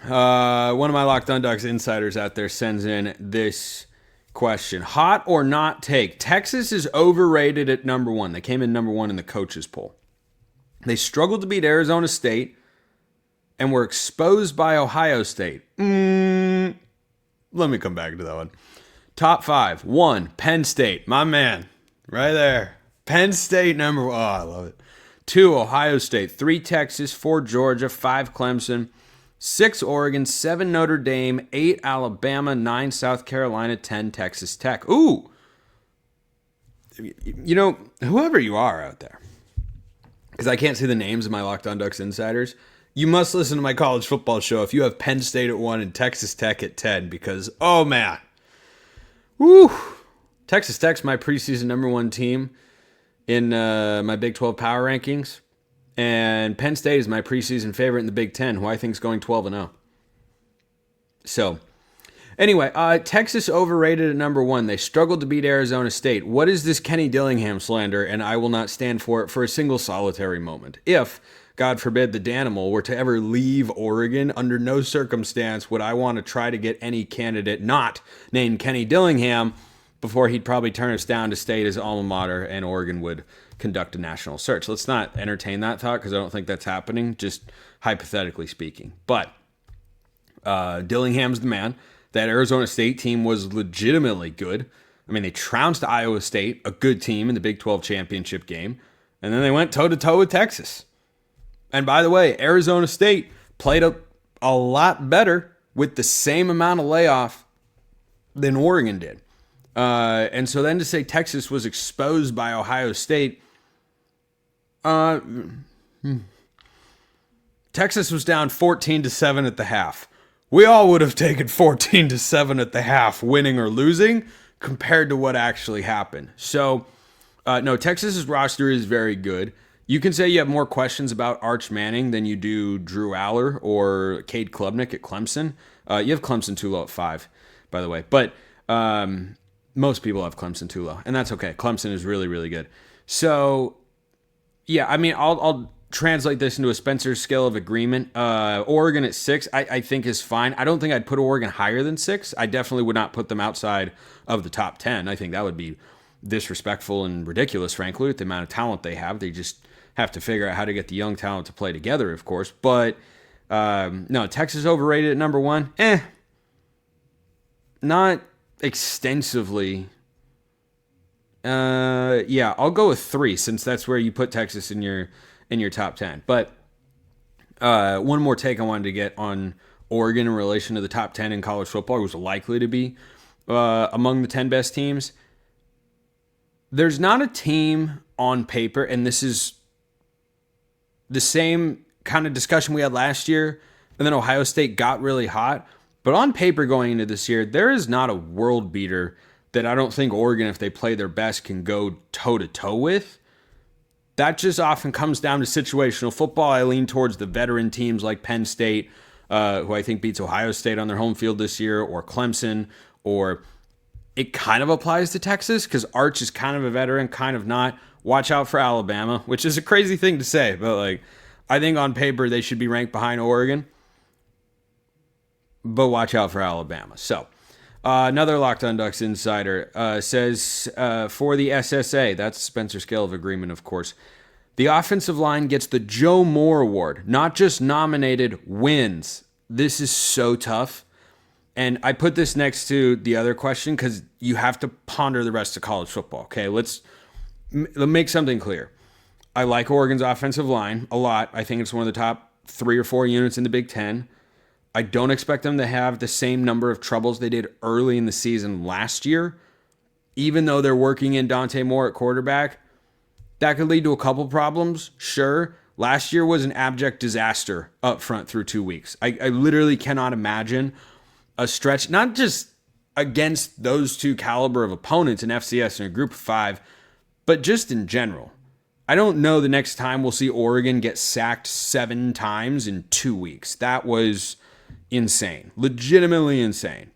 One of my Locked On Ducks insiders out there sends in this question. Hot or not take? Texas is overrated at number one. They came in number one in the coaches poll. They struggled to beat Arizona State and were exposed by Ohio State. Let me come back to that one. Top five. 1, Penn State. My man. Right there. Penn State number one. Oh, I love it. 2, Ohio State. 3, Texas. 4, Georgia. 5, Clemson. 6, Oregon. 7, Notre Dame. 8, Alabama. 9, South Carolina. 10, Texas Tech. Ooh. You know, whoever you are out there, because I can't see the names of my Locked On Ducks insiders, you must listen to my college football show if you have Penn State at 1 and Texas Tech at 10, because, oh, man. Woo. Texas Tech's my preseason number one team in my Big 12 power rankings. And Penn State is my preseason favorite in the Big 10, who I think is going 12-0. So, anyway, Texas overrated at number 1. They struggled to beat Arizona State. What is this Kenny Dillingham slander? And I will not stand for it for a single solitary moment. If, God forbid, the Danimal were to ever leave Oregon, under no circumstance would I want to try to get any candidate not named Kenny Dillingham before he'd probably turn us down to stay at his alma mater and Oregon would conduct a national search. Let's not entertain that thought because I don't think that's happening, just hypothetically speaking. But Dillingham's the man. That Arizona State team was legitimately good. I mean, they trounced Iowa State, a good team, in the Big 12 championship game, and then they went toe-to-toe with Texas. And by the way, Arizona State played a lot better with the same amount of layoff than Oregon did. And so then to say Texas was exposed by Ohio State, Texas was down 14-7 at the half. We all would have taken 14-7 at the half, winning or losing, compared to what actually happened. So, no, Texas's roster is very good. You can say you have more questions about Arch Manning than you do Drew Aller or Cade Klubnik at Clemson. You have Clemson too low at 5, by the way. But most people have Clemson too low, and that's okay. Clemson is really, really good. So, yeah, I mean, I'll translate this into a Spencer scale of agreement. Oregon at 6, I think is fine. I don't think I'd put Oregon higher than 6. I definitely would not put them outside of the top 10. I think that would be disrespectful and ridiculous, frankly, with the amount of talent they have. They just have to figure out how to get the young talent to play together, of course. But, no, Texas overrated at number 1. Not extensively. Yeah, I'll go with 3 since that's where you put Texas in your top 10. But one more take I wanted to get on Oregon in relation to the top 10 in college football, who's likely to be among the 10 best teams. There's not a team on paper, and this is the same kind of discussion we had last year, and then Ohio State got really hot. But on paper going into this year, there is not a world beater that I don't think Oregon, if they play their best, can go toe-to-toe with. That just often comes down to situational football. I lean towards the veteran teams like Penn State, who I think beats Ohio State on their home field this year, or Clemson, or it kind of applies to Texas because Arch is kind of a veteran, kind of not. Watch out for Alabama, which is a crazy thing to say, but like I think on paper they should be ranked behind Oregon, but watch out for Alabama. So another Locked On Ducks insider says for the SSA, that's Spencer scale of agreement, of course, the offensive line gets the Joe Moore Award, not just nominated, wins. This is so tough. And I put this next to the other question because you have to ponder the rest of college football. Okay, let's make something clear. I like Oregon's offensive line a lot. I think it's one of the top 3 or 4 units in the Big Ten. I don't expect them to have the same number of troubles they did early in the season last year. Even though they're working in Dante Moore at quarterback, that could lead to a couple problems, sure. Last year was an abject disaster up front through 2 weeks. I literally cannot imagine a stretch, not just against those two caliber of opponents in FCS and a group of 5, but just in general. I don't know the next time we'll see Oregon get sacked 7 times in 2 weeks. That was insane, legitimately insane.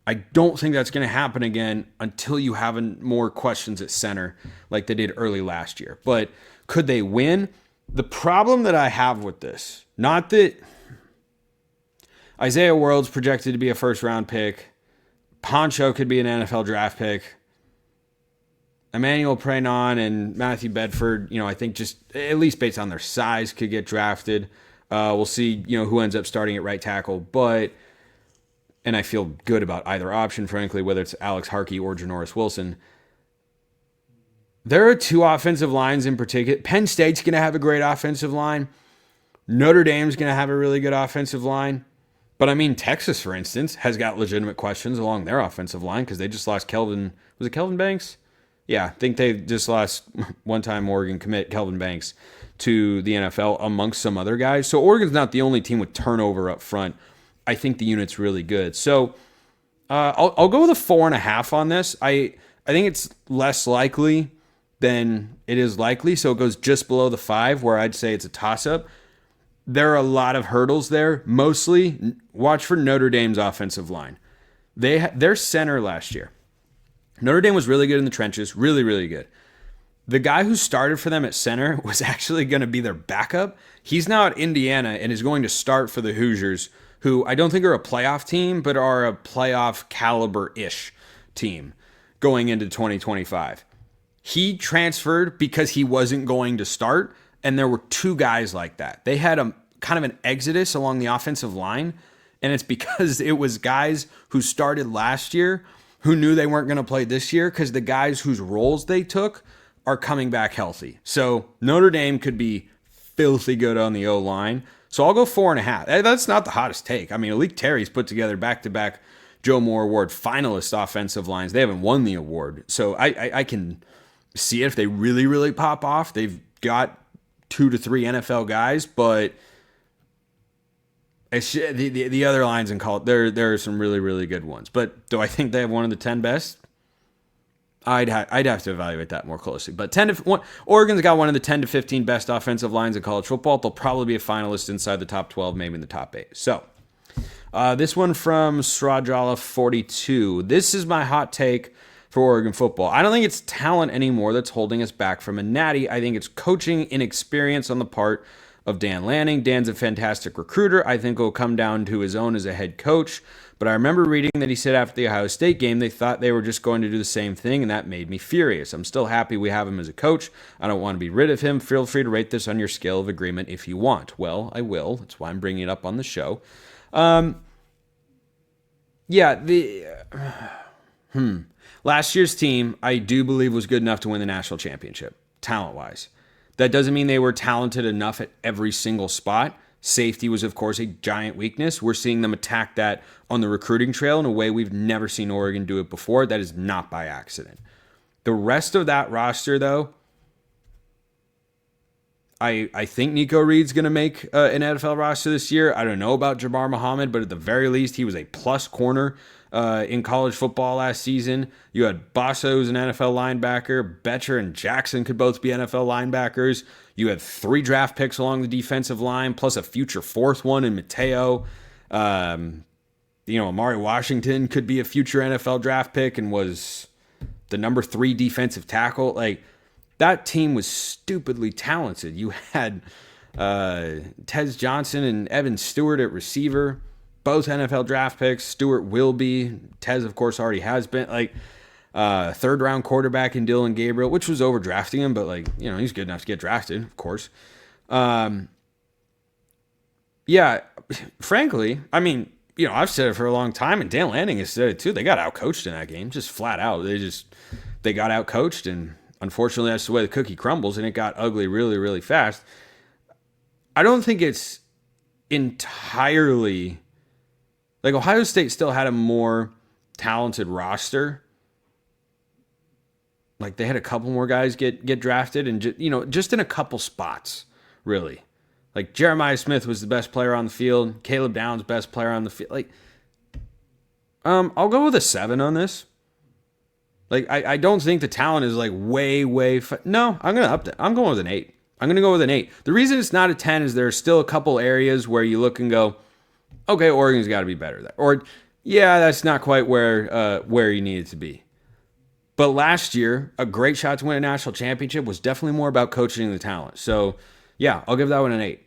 I don't think that's going to happen again until you have more questions at center like they did early last year. But could they win? The problem that I have with this, not that Isaiah World's projected to be a first-round pick. Poncho could be an NFL draft pick. Emmanuel Prenon and Matthew Bedford, I think just at least based on their size could get drafted. We'll see, who ends up starting at right tackle. And I feel good about either option, frankly, whether it's Alex Harkey or Janoris Wilson. There are two offensive lines in particular. Penn State's going to have a great offensive line. Notre Dame's going to have a really good offensive line. But Texas, for instance, has got legitimate questions along their offensive line because they just lost Kelvin. Was it Kelvin Banks? Yeah, I think they just lost one-time Oregon commit Kelvin Banks to the NFL amongst some other guys. So Oregon's not the only team with turnover up front. I think the unit's really good. So I'll go with a 4.5 on this. I think it's less likely than it is likely. So it goes just below the 5, where I'd say it's a toss-up. There are a lot of hurdles there. Mostly, watch for Notre Dame's offensive line. Their center last year. Notre Dame was really good in the trenches, really, really good. The guy who started for them at center was actually going to be their backup. He's now at Indiana and is going to start for the Hoosiers, who I don't think are a playoff team, but are a playoff caliber-ish team going into 2025. He transferred because he wasn't going to start, and there were two guys like that. They had a kind of an exodus along the offensive line, and it's because it was guys who started last year who knew they weren't going to play this year because the guys whose roles they took are coming back healthy. So Notre Dame could be filthy good on the O-line. So I'll go 4.5. That's not the hottest take. Alik Terry's put together back-to-back Joe Moore Award finalist offensive lines. They haven't won the award. So I can see it if they really, really pop off. They've got 2 to 3 NFL guys, but the other lines in college, there are some really, really good ones. But do I think they have one of the 10 best? I'd have to evaluate that more closely. But Oregon's got one of the 10 to 15 best offensive lines in college football. They'll probably be a finalist inside the top 12, maybe in the top 8. So this one from Srajala42. This is my hot take for Oregon football. I don't think it's talent anymore that's holding us back from a natty. I think it's coaching inexperience on the part of Dan Lanning. Dan's a fantastic recruiter. I think it'll come down to his own as a head coach. But I remember reading that he said after the Ohio State game, they thought they were just going to do the same thing, and that made me furious. I'm still happy we have him as a coach. I don't want to be rid of him. Feel free to rate this on your scale of agreement if you want. Well, I will. That's why I'm bringing it up on the show. Last year's team, I do believe, was good enough to win the national championship, talent-wise. That doesn't mean they were talented enough at every single spot. Safety was, of course, a giant weakness. We're seeing them attack that on the recruiting trail in a way we've never seen Oregon do it before. That is not by accident. The rest of that roster, though, I think Nico Reed's going to make an NFL roster this year. I don't know about Jabbar Muhammad, but at the very least, he was a plus corner in college football last season. You had Basso, who's an NFL linebacker. Betcher and Jackson could both be NFL linebackers. You had 3 draft picks along the defensive line, plus a future 4th one in Mateo. Amari Washington could be a future NFL draft pick and was the number 3 defensive tackle. That team was stupidly talented. You had Tez Johnson and Evan Stewart at receiver, both NFL draft picks. Stewart will be. Tez, of course, already has been. 3rd-round quarterback in Dylan Gabriel, which was overdrafting him, but he's good enough to get drafted, of course. Frankly, I've said it for a long time, and Dan Lanning has said it too. They got outcoached in that game, just flat out. They got outcoached, and unfortunately, that's the way the cookie crumbles, and it got ugly really, really fast. I don't think it's entirely... Ohio State still had a more talented roster. They had a couple more guys get drafted, and just in a couple spots, really. Jeremiah Smith was the best player on the field. Caleb Downs, best player on the field. I'll go with a 7 on this. I don't think the talent is way. No, I'm going to up that. I'm going with an 8. I'm going to go with an 8. The reason it's not a 10 is there are still a couple areas where you look and go, okay, Oregon's got to be better there. Or, yeah, that's not quite where you need it to be. But last year, a great shot to win a national championship was definitely more about coaching the talent. So, yeah, I'll give that one an 8.